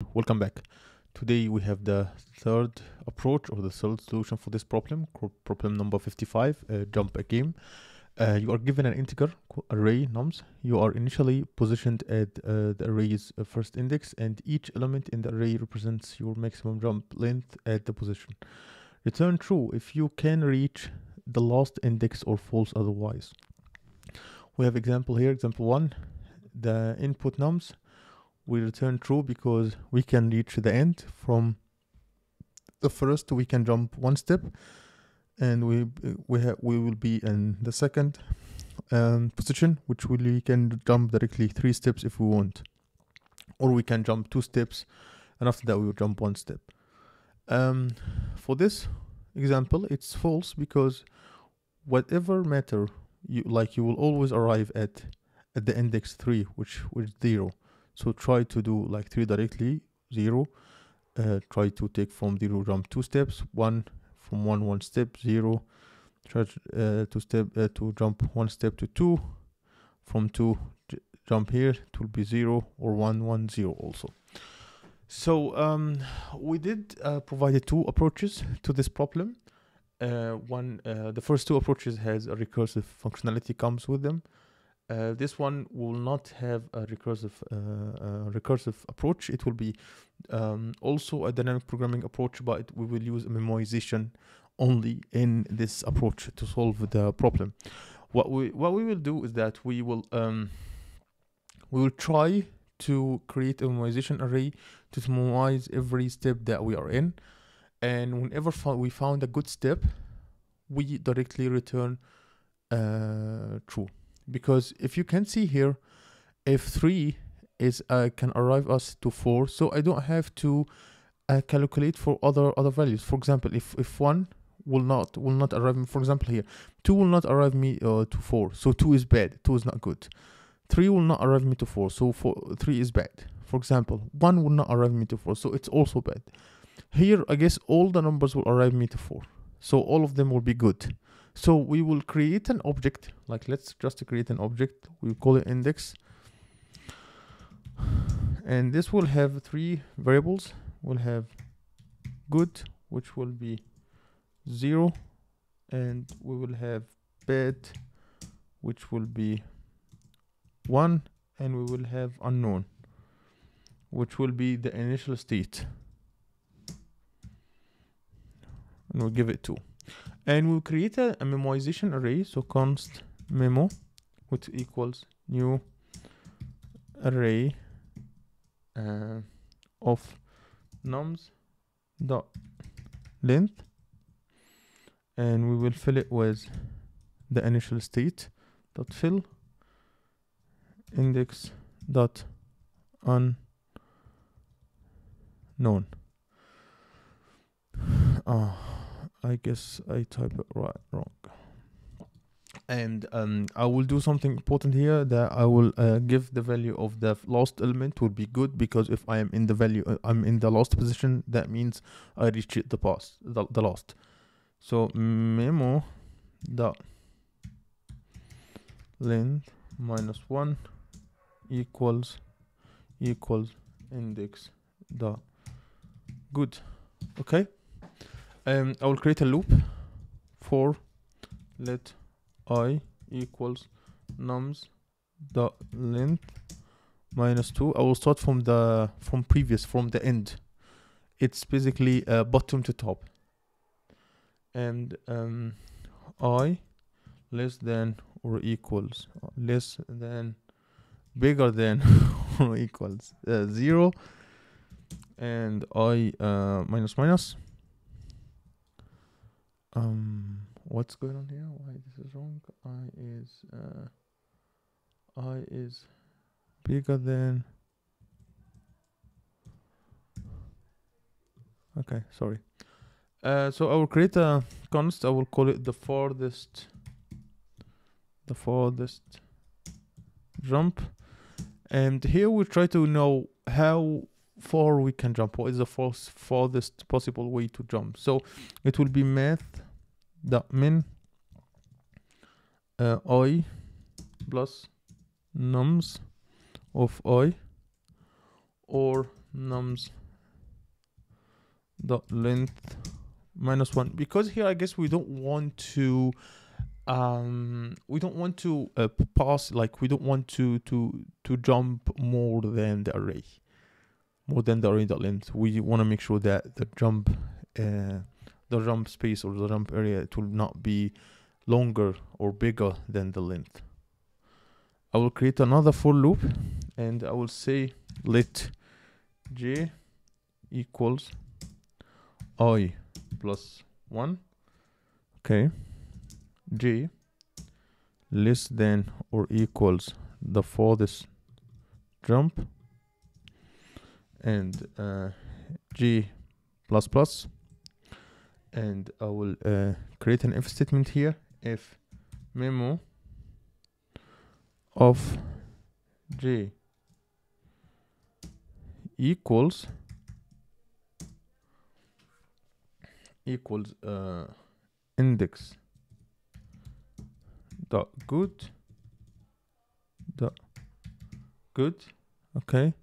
Welcome back. Today we have the third approach or the third solution for this problem, problem number 55, jump a game. You are given an integer array nums. You are initially positioned at the array's first index, and each element in the array represents your maximum jump length at the position. Return true if you can reach the last index or false otherwise. We have example here, example 1, the input nums. We return true because we can reach the end. From the first we can jump one step, and we will be in the second position, which we can jump directly 3 steps if we want, or we can jump 2 steps, and after that we will jump 1 step. For this example, it's false because whatever matter you will always arrive at the index 3, which is 0. So try to do like 3 directly, 0. Try to take from 0, jump 2 steps, 1 from 1 step, 0. Try to jump 1 step to 2. From 2, jump here, it will be 0, or 1, 1, 0 also. So we did provided 2 approaches to this problem. The first 2 approaches has a recursive functionality comes with them. This one will not have a recursive approach. It will be also a dynamic programming approach, but we will use a memoization only in this approach to solve the problem. What we will do is that we will try to create a memoization array to memorize every step that we are in, and whenever we found a good step, we directly return true. Because if you can see here, if 3 is can arrive us to 4, so I don't have to calculate for other values. For example, if 1 will not arrive me, for example here, 2 will not arrive me to 4, so 2 is bad, 2 is not good. 3 will not arrive me to 4, so 3 is bad. For example, 1 will not arrive me to 4, so it's also bad. Here, I guess all the numbers will arrive me to 4, so all of them will be good. So we will create an object, like let's just create an object. We'll call it index. And this will have 3 variables. We'll have good, which will be 0. And we will have bad, which will be 1. And we will have unknown, which will be the initial state. And we'll give it 2. And we'll create a memoization array. So const memo, which equals new array of nums dot length, and we will fill it with the initial state dot fill index dot unknown. I guess I type it wrong. And I will do something important here, that I will give the value of the last element will be good, because if I am in the value, I'm in the last position, that means I reached the last. So memo dot length minus 1 equals index dot good. Okay. I will create a loop for let I equals nums dot length minus 2. I will start from the end. It's basically bottom to top. And I less than or equals bigger than or equals 0, and I minus. What's going on here? Why this is wrong? I is bigger than. Okay, sorry. So I will create a const. I will call it the farthest jump, and here we try to know how far we can jump. What is the farthest possible way to jump? So it will be math.min I plus nums of I, or nums dot length -1, because here I guess we don't want to pass, like we don't want to jump more than the array dot length. We want to make sure that the jump space or the jump area, it will not be longer or bigger than the length. I will create another for loop and I will say let j equals I plus 1. Okay, j less than or equals the farthest jump, and g plus plus, and I will create an if statement here. If memo of j equals index dot good, okay,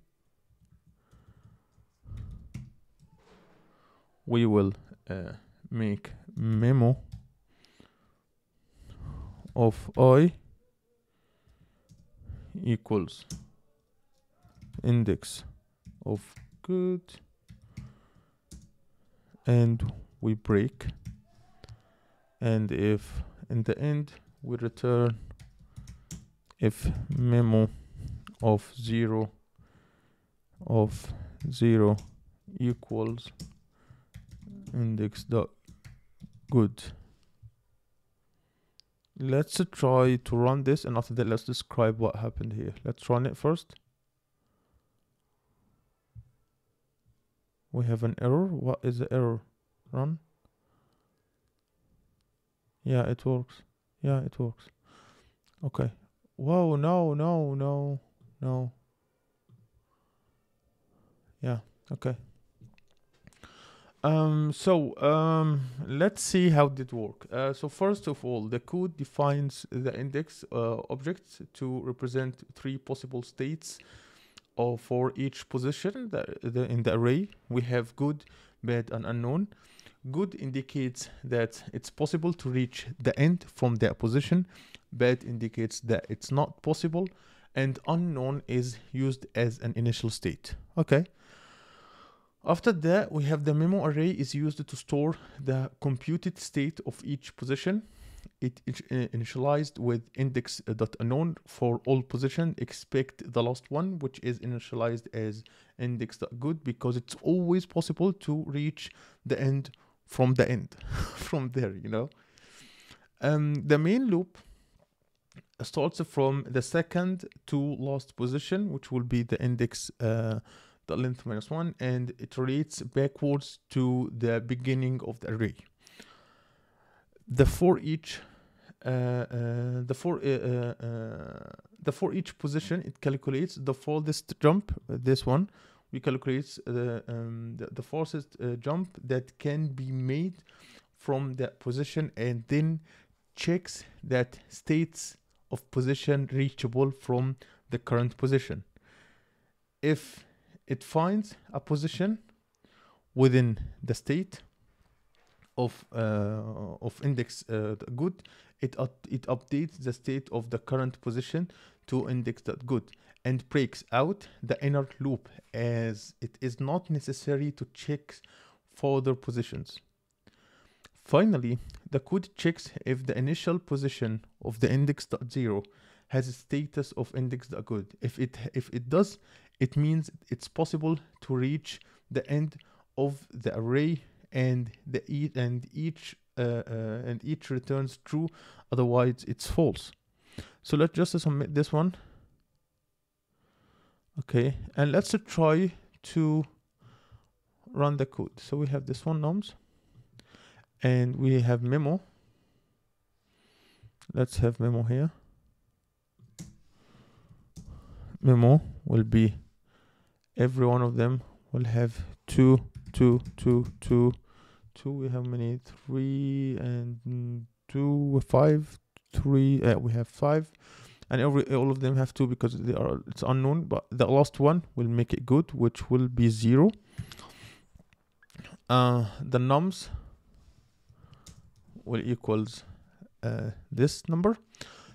we will make memo of I equals index of good, and we break, and if in the end we return if memo of 0 equals index dot good. Let's try to run this, and after that let's describe what happened here. Let's run it first. We have an error. What is the error? Run. Yeah, it works. Yeah, it works. Okay. Whoa, no. Yeah, okay. Let's see how it work. So first of all, the code defines the index object to represent 3 possible states for each position in the array. We have good, bad, and unknown. Good indicates that it's possible to reach the end from that position. Bad indicates that it's not possible, and unknown is used as an initial state. Okay. After that, we have the memo array is used to store the computed state of each position. It is initialized with index.unknown for all position except the last one, which is initialized as index.good, because it's always possible to reach the end from the end from there, you know. The main loop starts from the second to last position, which will be the index the length -1, and it iterates backwards to the beginning of the array. The for each position, it calculates the farthest jump. This one, we calculate the farthest jump that can be made from that position, and then checks that states of position reachable from the current position. If it finds a position within the state of index good, it updates the state of the current position to index.good and breaks out the inner loop, as it is not necessary to check further positions. Finally, the code checks if the initial position of the index.0 has a status of index.good. If it does, it means it's possible to reach the end of the array, and each returns true. Otherwise, it's false. So let's just submit this one. Okay, and let's try to run the code. So we have this one nums, and we have memo. Let's have memo here. Memo will be every one of them will have 2. We have many? 3 and 2, 5, 3. We have 5. and all of them have to, because it's unknown, but the last one will make it good, which will be 0. The nums will equals this number.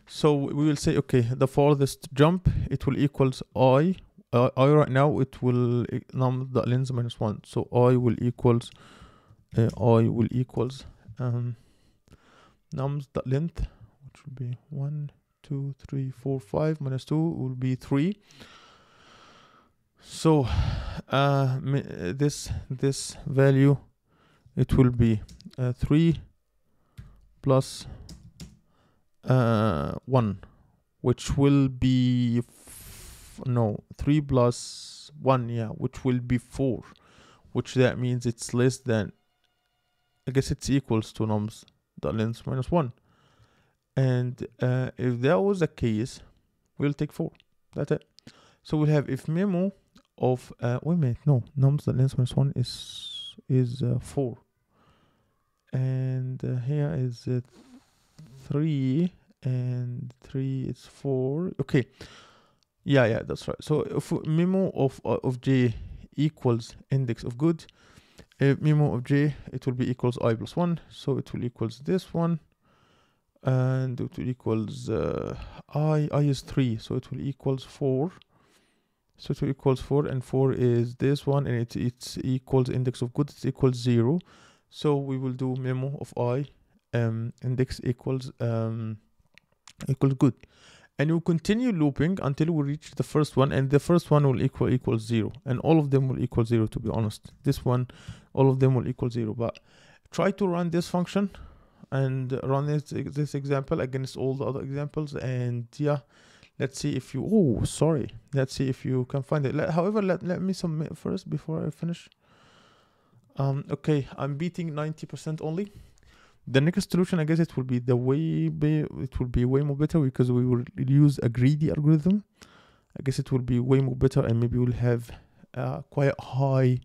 So we will say, okay, the farthest jump, it will equals I right now, it will num the length minus 1. So I will equals nums the length, which will be 1, 2, 3, 4, 5 minus 2 will be 3. So this value, it will be 3 plus 1, which will be 3 plus 1, yeah, which will be 4, which that means it's less than, I guess it's equals to nums the length minus 1. And if that was the case, we'll take 4. That's it. So we'll have if memo of wait a minute, no, nums the length minus 1 is 4, and here is 3, and 3 is 4. Okay, yeah, that's right. So if memo of j equals index of good, memo of j, it will be equals I plus 1, so it will equals this one, and it will equals I is 3, so it will equals 4. So it will equals 4, and 4 is this one, and it's equals index of good, it's equals 0. So we will do memo of I index equals good, and we'll continue looping until we reach the first one, and the first one will equals 0, and all of them will equal 0, to be honest. This one, all of them will equal 0. But try to run this function and run this example against all the other examples, and yeah, let's see if you let's see if you can find it. However, let me submit first before I finish. Okay, I'm beating 90% only. The next solution, I guess it will be way more better, because we will use a greedy algorithm. I guess it will be way more better, and maybe we'll have quite high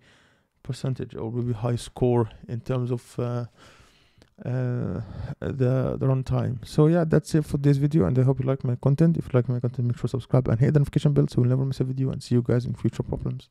percentage, or maybe high score in terms of the runtime. So yeah, that's it for this video, and I hope you like my content. If you like my content, make sure to subscribe and hit the notification bell so you'll never miss a video, and see you guys in future problems.